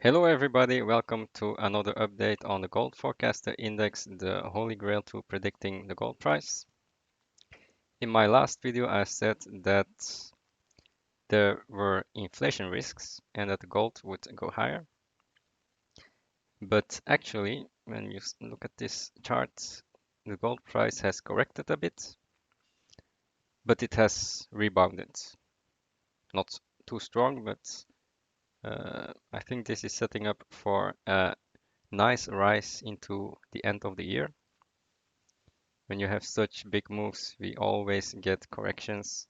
Hello everybody, welcome to another update on the Gold Forecaster Index, the holy grail to predicting the gold price. In my last video I said that there were inflation risks and that the gold would go higher. But actually, when you look at this chart, the gold price has corrected a bit, but it has rebounded. Not too strong, but I think this is setting up for a nice rise into the end of the year. When you have such big moves, we always get corrections,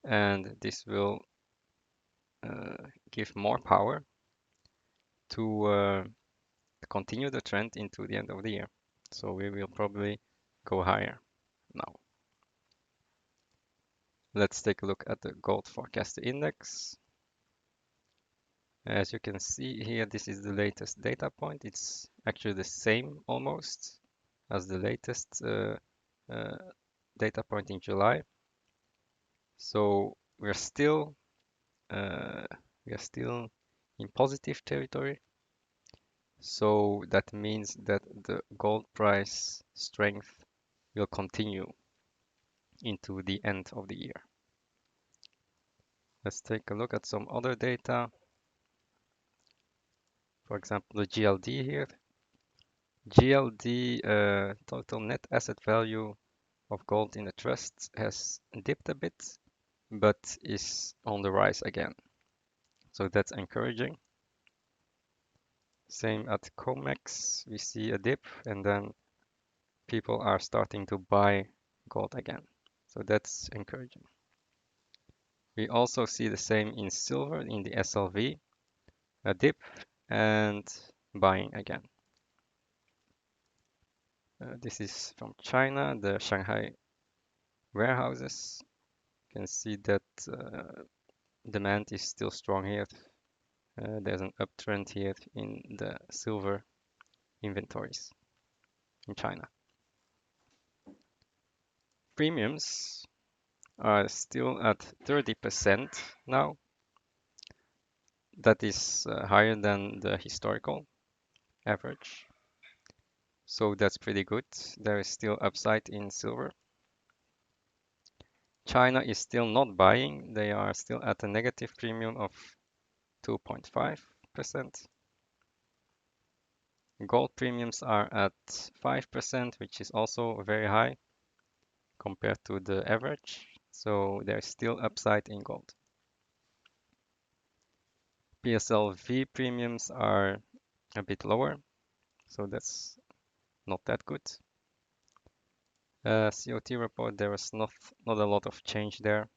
and this will give more power to continue the trend into the end of the year. So we will probably go higher now. Let's take a look at the gold forecast index. As you can see here, this is the latest data point. It's actually the same almost as the latest uh, data point in July. So uh, we are still in positive territory. So that means that the gold price strength will continue into the end of the year. Let's take a look at some other data. For example, the GLD here. GLD, total net asset value of gold in the trust, has dipped a bit, but is on the rise again. So that's encouraging. Same at COMEX, we see a dip and then people are starting to buy gold again. So that's encouraging. We also see the same in silver in the SLV, a dip and buying again. This is from China, the Shanghai warehouses. You can see that demand is still strong here. There's an uptrend here in the silver inventories in China. Premiums are still at 30% now. That is higher than the historical average. So that's pretty good. There is still upside in silver. China is still not buying. They are still at a negative premium of 2.5%. Gold premiums are at 5%, which is also very high compared to the average. So there's still upside in gold. PSLV premiums are a bit lower, so that's not that good. COT report, there was not a lot of change there.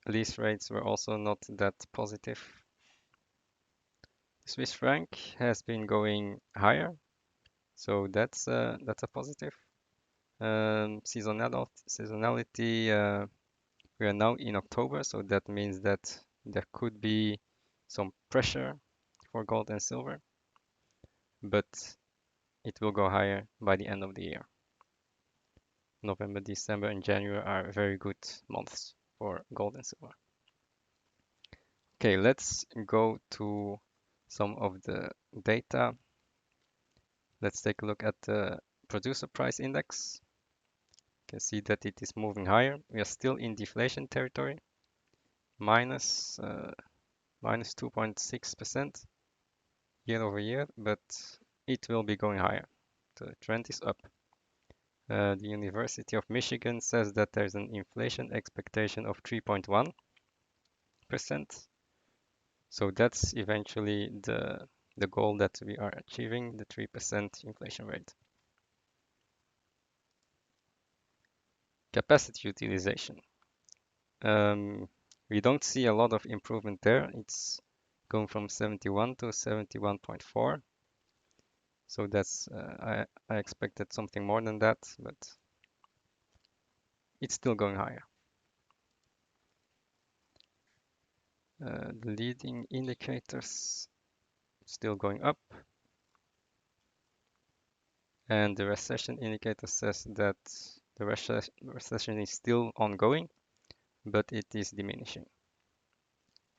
Lease rates were also not that positive. Swiss franc has been going higher, so that's a positive. Seasonality, we are now in October, so that means that there could be some pressure for gold and silver, but it will go higher by the end of the year. November, December, and January are very good months for gold and silver. Okay, let's go to some of the data. Let's take a look at the producer price index. You can see that it is moving higher. We are still in deflation territory, minus 2.6% year over year, but it will be going higher. The trend is up. The University of Michigan says that there's an inflation expectation of 3.1%. So that's eventually the goal that we are achieving, the 3% inflation rate. Capacity utilization. We don't see a lot of improvement there. It's going from 71 to 71.4. So that's I expected something more than that, but it's still going higher. The leading indicators still going up, and the recession indicator says that the recession is still ongoing. but it is diminishing.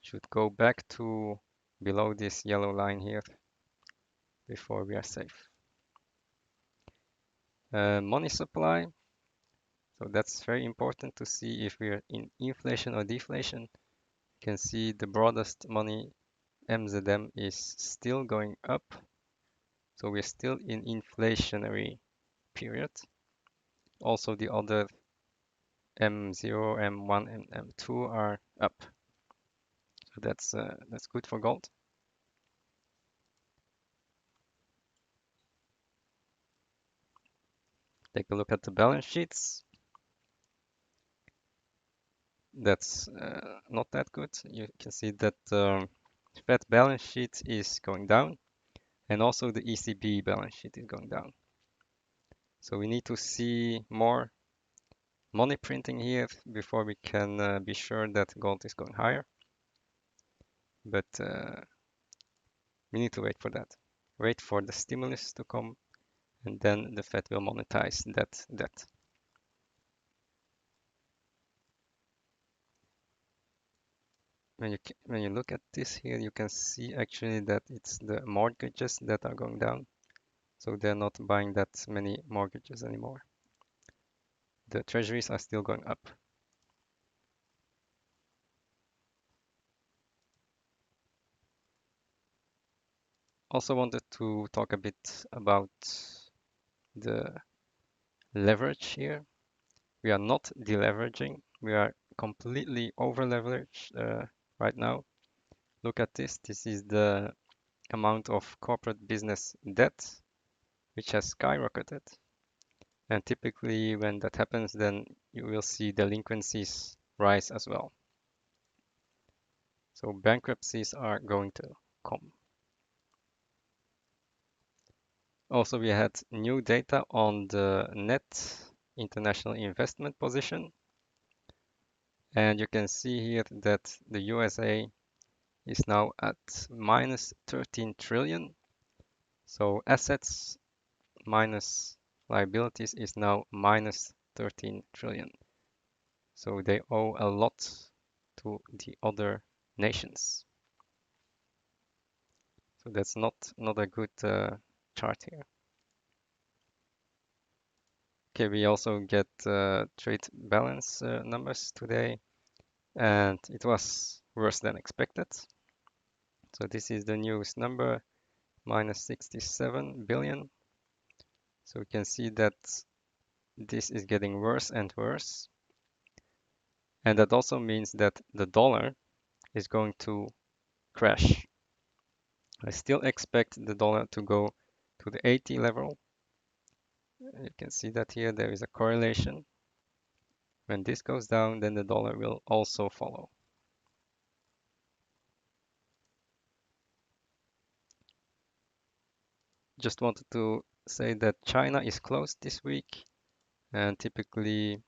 Should go back to below this yellow line here before we are safe. Money supply. So that's very important to see if we are in inflation or deflation. You can see the broadest money MZM is still going up. So we're still in inflationary period. Also the other M0, M1, and M2 are up. So that's good for gold. Take a look at the balance sheets. That's not that good. You can see that Fed balance sheet is going down, and also the ECB balance sheet is going down. So we need to see more money printing here before we can be sure that gold is going higher. But we need to wait for that. Wait for the stimulus to come, and then the Fed will monetize that debt. When you look at this here, you can see actually that it's the mortgages that are going down. So they're not buying that many mortgages anymore. The treasuries are still going up. Also wanted to talk a bit about the leverage here. We are not deleveraging. We are completely over leveraged right now. Look at this. This is the amount of corporate business debt, which has skyrocketed. And typically when that happens, then you will see delinquencies rise as well. So bankruptcies are going to come. Also, we had new data on the net international investment position. And you can see here that the USA is now at minus 13 trillion. So assets minus liabilities is now minus 13 trillion. So they owe a lot to the other nations. So that's not a good chart here. Okay, we also get trade balance numbers today, and it was worse than expected. So this is the newest number, minus 67 billion. So we can see that this is getting worse and worse. And that also means that the dollar is going to crash. I still expect the dollar to go to the 80 level. You can see that here there is a correlation. When this goes down, then the dollar will also follow. Just wanted to say that China is closed this week, and typically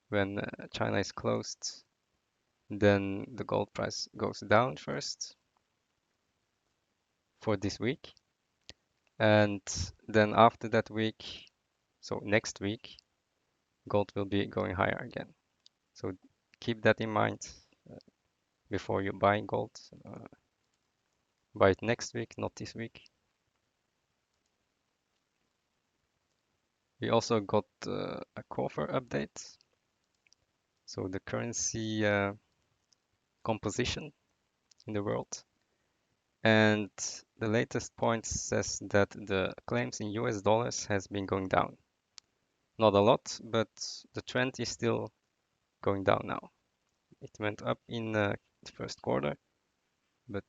when China is closed, then the gold price goes down first for this week. And then after that week, so next week, gold will be going higher again. So keep that in mind before you buy gold. Buy it next week, not this week. We also got a copper update. So the currency composition in the world. And the latest point says that the claims in US dollars has been going down. Not a lot, but the trend is still going down now. It went up in the first quarter, but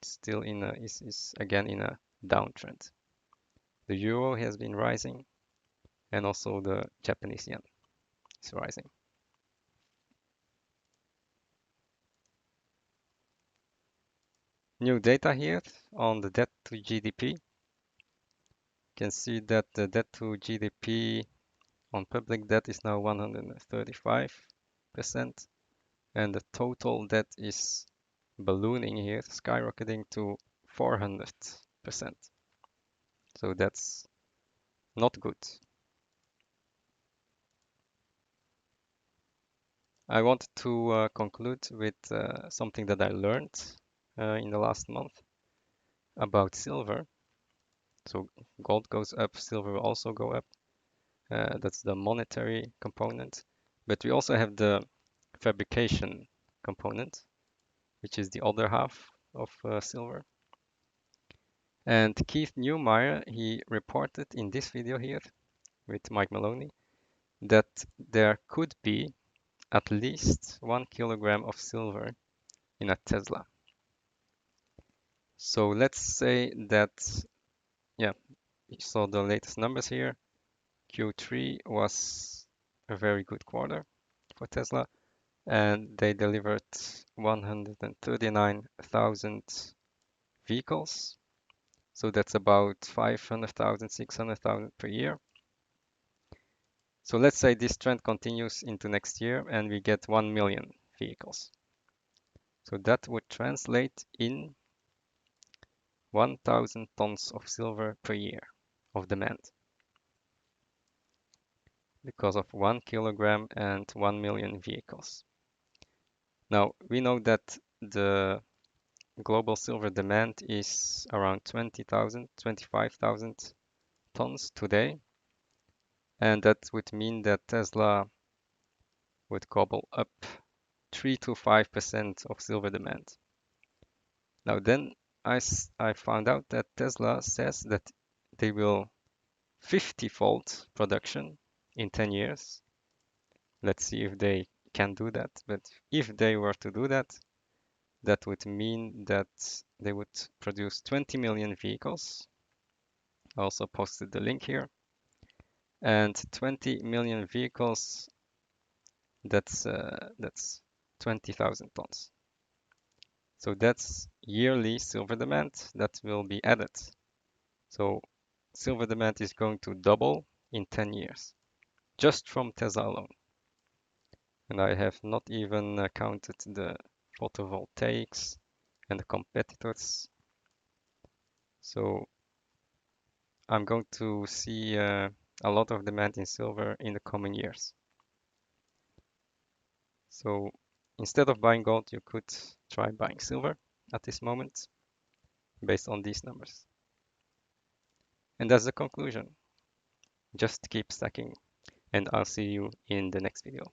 still is again in a downtrend. The euro has been rising, and also the Japanese yen is rising. New data here on the debt to GDP. You can see that the debt to GDP on public debt is now 135%, and the total debt is ballooning here, skyrocketing to 400%. So that's not good. I wanted to conclude with something that I learned in the last month about silver. So gold goes up, silver will also go up. That's the monetary component. But we also have the fabrication component, which is the other half of silver. And Keith Neumeyer, he reported in this video here with Mike Maloney that there could be at least 1 kilogram of silver in a Tesla. So let's say that, yeah, you saw the latest numbers here. Q3 was a very good quarter for Tesla, and they delivered 139,000 vehicles. So that's about 500,000, 600,000 per year. So let's say this trend continues into next year and we get 1 million vehicles. So that would translate in 1,000 tons of silver per year of demand because of 1 kilogram and 1 million vehicles. Now, we know that the global silver demand is around 20,000, 25,000 tons today. And that would mean that Tesla would gobble up 3 to 5% of silver demand. Now, then I found out that Tesla says that they will 50-fold production in 10 years. Let's see if they can do that. But if they were to do that, that would mean that they would produce 20 million vehicles. I also posted the link here. And 20 million vehicles, that's 20,000 tons. So that's yearly silver demand that will be added. So silver demand is going to double in 10 years, just from Tesla alone. And I have not even counted the photovoltaics and the competitors. So I'm going to see a lot of demand in silver in the coming years. So instead of buying gold, you could try buying silver at this moment based on these numbers. And that's the conclusion. Just keep stacking, and I'll see you in the next video.